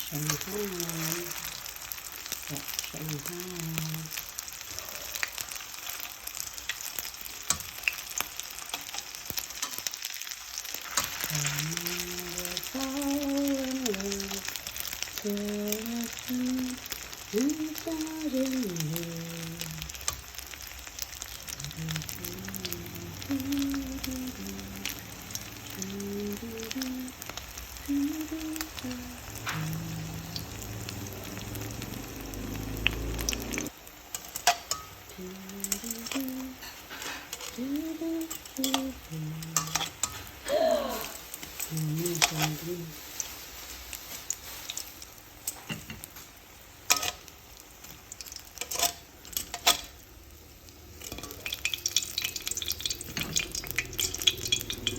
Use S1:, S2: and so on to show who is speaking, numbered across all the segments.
S1: Shanghai. Shanghai.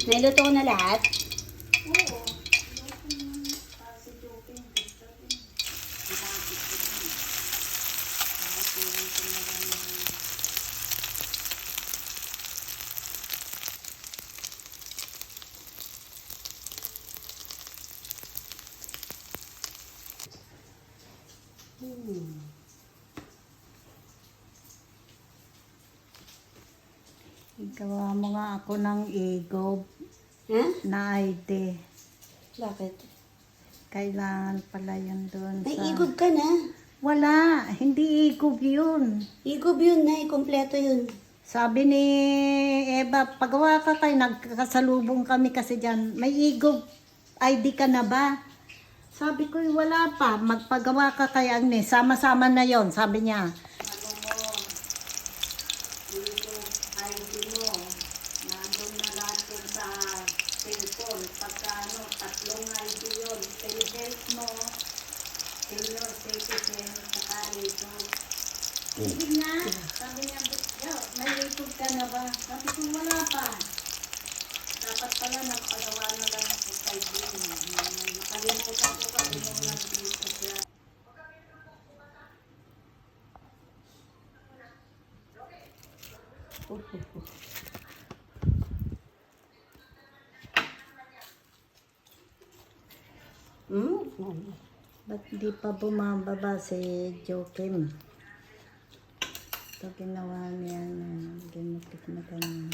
S2: Nailuto ko na lahat?
S3: Oo.
S1: Gawa mo nga ako ng igob na ID.
S2: Bakit?
S1: Kailangan pala yun doon
S2: May
S1: sa...
S2: igob ka na.
S1: Wala, hindi igob yun.
S2: Igob yun na, kompleto yun.
S1: Sabi ni Eva, pagawa ka kayo, nagkasalubong kami kasi dyan. May igob ID ka na ba? Sabi ko, wala pa. Magpagawa ka kay Agnes. Sama-sama na yon, sabi niya.
S3: ID mo, nandun na lahat yun sa cellphone. Pagka tatlong ID yun, telehealth mo, senior citizen, saka ito. Sige nga, sabi niya, may YouTube ka na ba? Sabi ko, wala pa. Dapat pala nagpagawa na lang ako kay Jim. Nakalimutan ko kasi nung nandito siya.
S1: Ba't di pa bumababa si Joaquin? Ito ginawa niya na ginupit na ganyan.